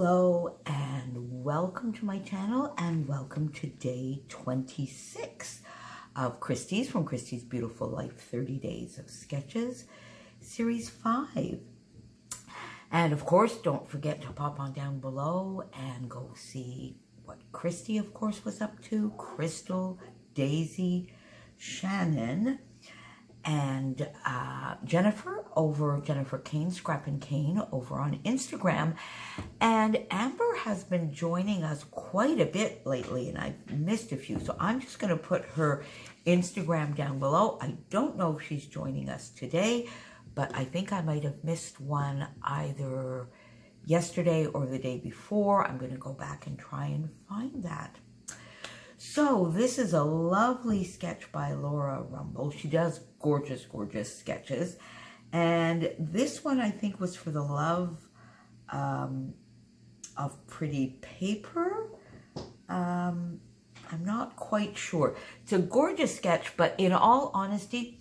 Hello and welcome to my channel and welcome to day 26 of Christy's from Christy's Beautiful Life 30 Days of Sketches, Series 5. And of course, don't forget to pop on down below and go see what Christy, of course, was up to. Crystal, Daisy, Shannon, and Jennifer over Jennifer Kane, Scrap and Kane over on Instagram. And Amber has been joining us quite a bit lately, and I've missed a few. So I'm just going to put her Instagram down below. I don't know if she's joining us today, but I think I might have missed one either yesterday or the day before. I'm going to go back and try and find that. So this is a lovely sketch by Laura Rumble. She does gorgeous, gorgeous sketches. And this one I think was for the love of pretty paper. I'm not quite sure. It's a gorgeous sketch, but in all honesty,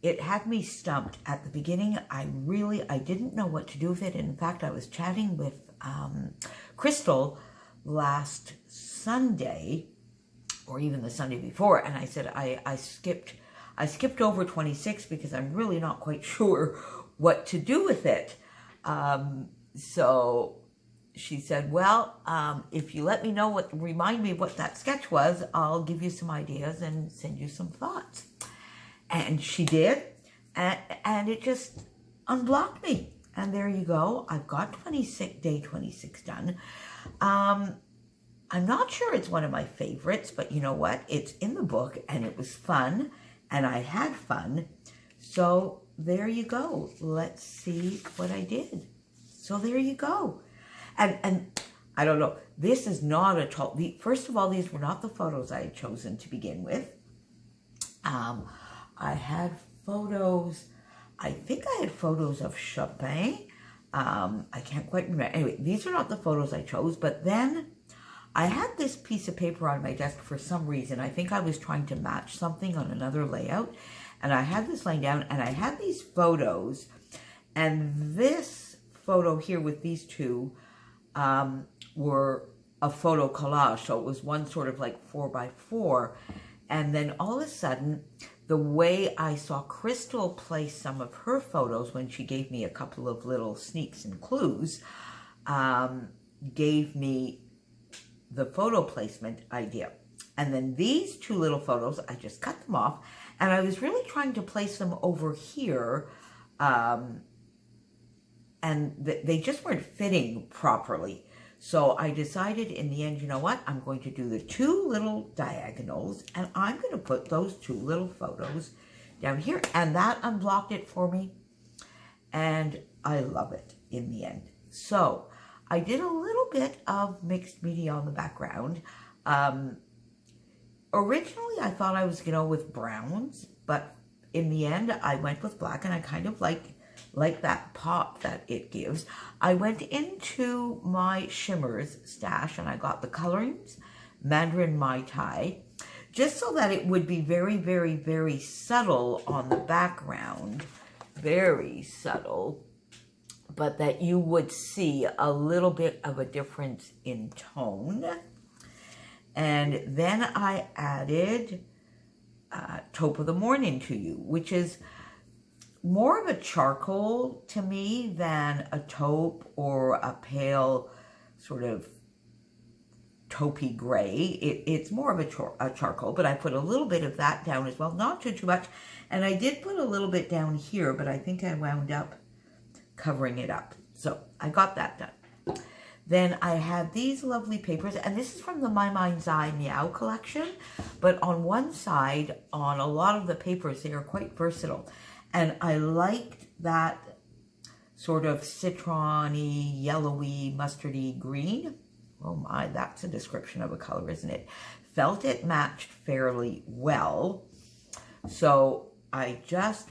it had me stumped at the beginning. I didn't know what to do with it. In fact, I was chatting with Crystal last Sunday, or even the Sunday before, and I said I skipped over 26 because I'm really not quite sure what to do with it. So she said, well, if you let me know remind me what that sketch was, I'll give you some ideas and send you some thoughts. And she did, and it just unblocked me. And there you go. I've got day 26 done. I'm not sure it's one of my favorites, but you know what? It's in the book, and it was fun, and I had fun. So there you go. Let's see what I did. So there you go. And I don't know. This is not a total. First of all, these were not the photos I had chosen to begin with. I had photos. I think I had photos of Chopin. I can't quite remember. Anyway, these are not the photos I chose, but then I had this piece of paper on my desk for some reason. I think I was trying to match something on another layout, and I had this laying down, and I had these photos, and this photo here with these two were a photo collage. So it was one sort of like 4x4, and then all of a sudden, the way I saw Crystal place some of her photos when she gave me a couple of little sneaks and clues, gave me the photo placement idea. And then these two little photos, I just cut them off, and I was really trying to place them over here, and they just weren't fitting properly. So I decided in the end, you know what? I'm going to do the two little diagonals, and I'm going to put those two little photos down here, and that unblocked it for me, and I love it in the end. So I did a little bit of mixed media on the background. Originally, I thought I was going to go with browns, but in the end, I went with black, and I kind of like that pop that it gives. I went into my shimmers stash, and I got the colorings, Mandarin Mai Tai, just so that it would be very, very, very subtle on the background, very subtle, but that you would see a little bit of a difference in tone. And then I added Taupe of the Morning to You, which is more of a charcoal to me than a taupe or a pale sort of taupey gray. It's more of a charcoal, but I put a little bit of that down as well, not too much. And I did put a little bit down here, but I think I wound up covering it up. So I got that done. Then I had these lovely papers, and this is from the My Mind's Eye Meow collection, but on one side, on a lot of the papers, they are quite versatile. And I liked that sort of citron-y, yellowy, mustardy green. Oh my, that's a description of a color, isn't it? Felt it matched fairly well. So I just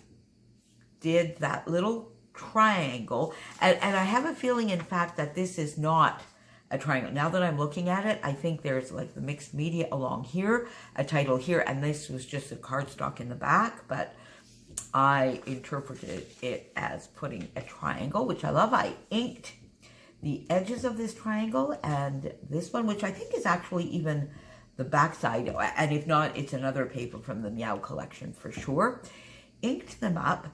did that little triangle, and I have a feeling, in fact, that this is not a triangle. Now that I'm looking at it, I think there's like the mixed media along here, a title here, and this was just a cardstock in the back, but I interpreted it as putting a triangle, which I love. I inked the edges of this triangle and this one, which I think is actually even the backside, and if not, it's another paper from the Meow collection for sure. Inked them up,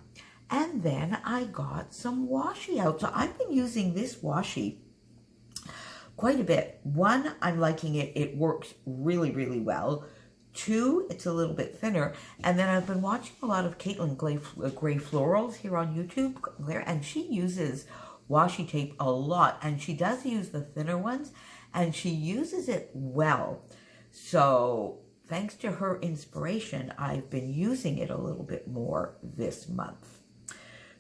and then I got some washi out. So I've been using this washi quite a bit. One, I'm liking it. It works really, really well. Two, it's a little bit thinner. And then I've been watching a lot of Caitlin Gray Florals here on YouTube, and she uses washi tape a lot, and she does use the thinner ones, and she uses it well. So thanks to her inspiration, I've been using it a little bit more this month.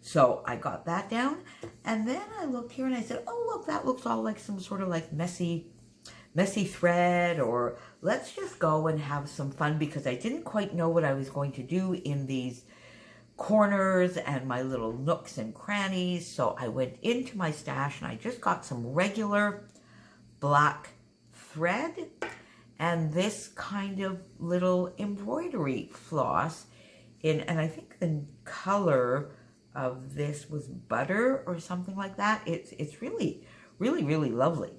So I got that down, and then I looked here and I said, oh, look, that looks all like some sort of like messy thread, or let's just go and have some fun, because I didn't quite know what I was going to do in these corners and my little nooks and crannies. So I went into my stash and I just got some regular black thread and this kind of little embroidery floss and I think the color of this was butter or something like that. It's really, really, really lovely.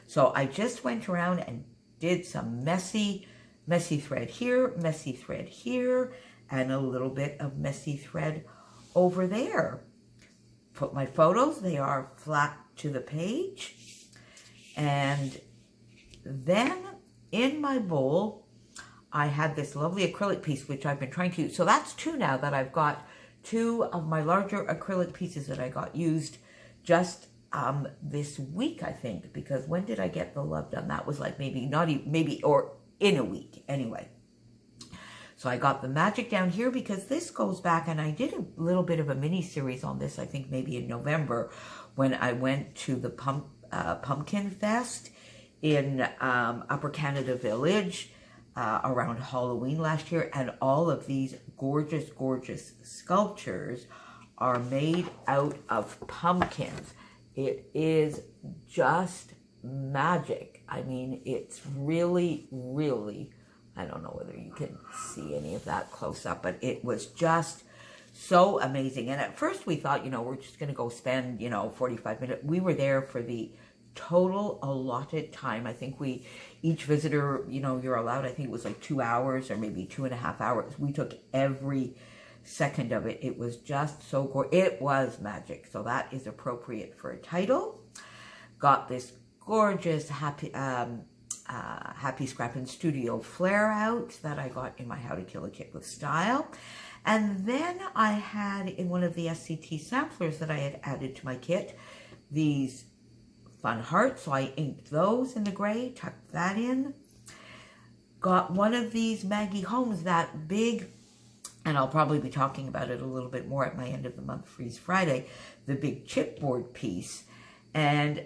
So I just went around and did some messy thread here, messy thread here, and a little bit of messy thread over there. Put my photos, they are flat to the page. And then in my bowl, I had this lovely acrylic piece, which I've been trying to use. So that's two now that I've got two of my larger acrylic pieces that I got used just this week, I think, because when did I get the love done? That was like maybe or in a week anyway. So I got the magic down here because this goes back, and I did a little bit of a mini series on this, I think maybe in November, when I went to the Pumpkin Fest in Upper Canada Village around Halloween last year, and all of these gorgeous, gorgeous sculptures are made out of pumpkins. It is just magic. I mean, it's really, really, I don't know whether you can see any of that close up, but it was just so amazing. And at first we thought, we're just going to go spend, 45 minutes. We were there for the total allotted time. I think each visitor, you're allowed, I think it was like 2 hours or maybe 2.5 hours. We took every second of it. It was just so gorgeous. It was magic. So that is appropriate for a title. Got this gorgeous Happy Scrappin' Studio flare out that I got in my How to Kill a Kit with Style. And then I had in one of the SCT samplers that I had added to my kit, these fun hearts. So I inked those in the gray, tucked that in. Got one of these Maggie Holmes, that big, and I'll probably be talking about it a little bit more at my end of the month Freeze Friday, the big chipboard piece. And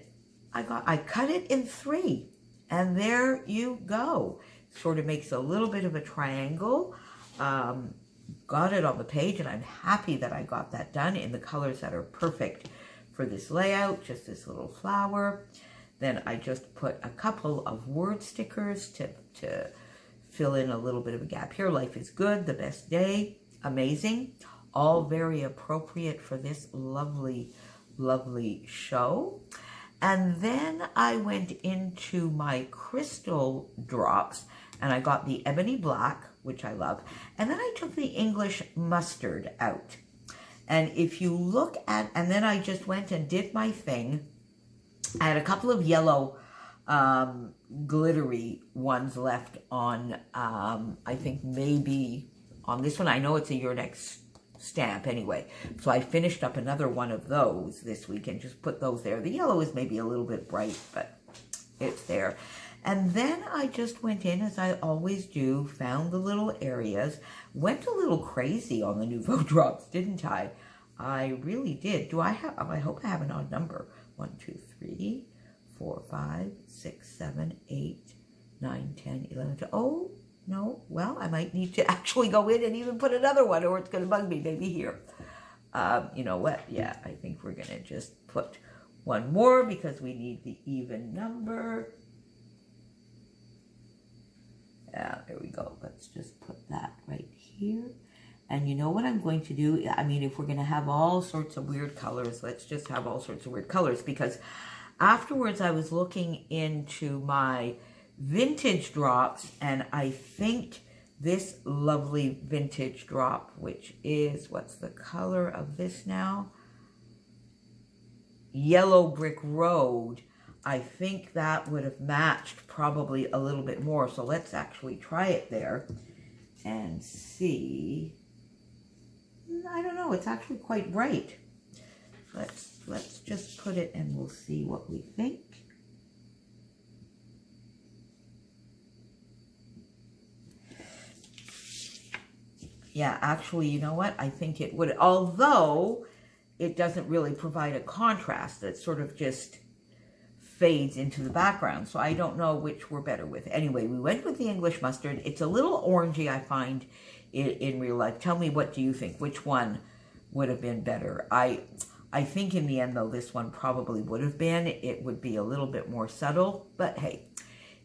I cut it in 3. And there you go. Sort of makes a little bit of a triangle. Got it on the page, and I'm happy that I got that done in the colors that are perfect for this layout. Just this little flower. Then I just put a couple of word stickers to fill in a little bit of a gap here. Life is good, the best day, amazing. All very appropriate for this lovely, lovely show. And then I went into my crystal drops, and I got the Ebony Black, which I love. And then I took the English Mustard out. And if you look at, and then I just went and did my thing. I had a couple of yellow glittery ones left on, I think maybe on this one. I know it's a Your Next stamp anyway. So I finished up another one of those this week and just put those there. The yellow is maybe a little bit bright, but it's there. And then I just went in, as I always do, found the little areas, went a little crazy on the Nouveau drops, didn't I? I really did. I hope I have an odd number. 1, 2, 3, 4, 5, 6, 7, 8, 9, 10, 11, 12. Oh, no. Well, I might need to actually go in and even put another one, or it's going to bug me maybe here. You know what? Yeah, I think we're going to just put one more because we need the even number. There we go. Let's just put that right here. And you know what I'm going to do? I mean, if we're going to have all sorts of weird colors, let's just have all sorts of weird colors, because Afterwards, I was looking into my vintage drops, and I think this lovely vintage drop, which is, what's the color of this now? Yellow Brick Road. I think that would have matched probably a little bit more. So let's actually try it there and see. I don't know, it's actually quite bright. Let's just put it and we'll see what we think. Yeah, actually, you know what? I think it would, although it doesn't really provide a contrast. It sort of just fades into the background. So I don't know which we're better with. Anyway, we went with the English mustard. It's a little orangey, I find, in real life. Tell me, what do you think? Which one would have been better? I think in the end, though, this one probably would have been. It would be a little bit more subtle. But hey,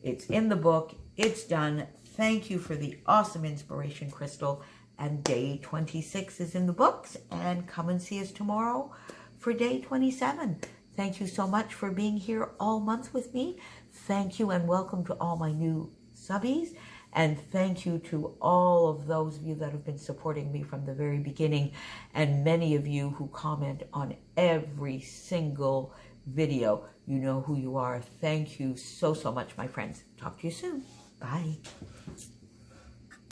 it's in the book. It's done. Thank you for the awesome inspiration, Crystal. And day 26 is in the books. And come and see us tomorrow for day 27. Thank you so much for being here all month with me. Thank you and welcome to all my new subbies. And thank you to all of those of you that have been supporting me from the very beginning. And many of you who comment on every single video. You know who you are. Thank you so, so much, my friends. Talk to you soon. Bye.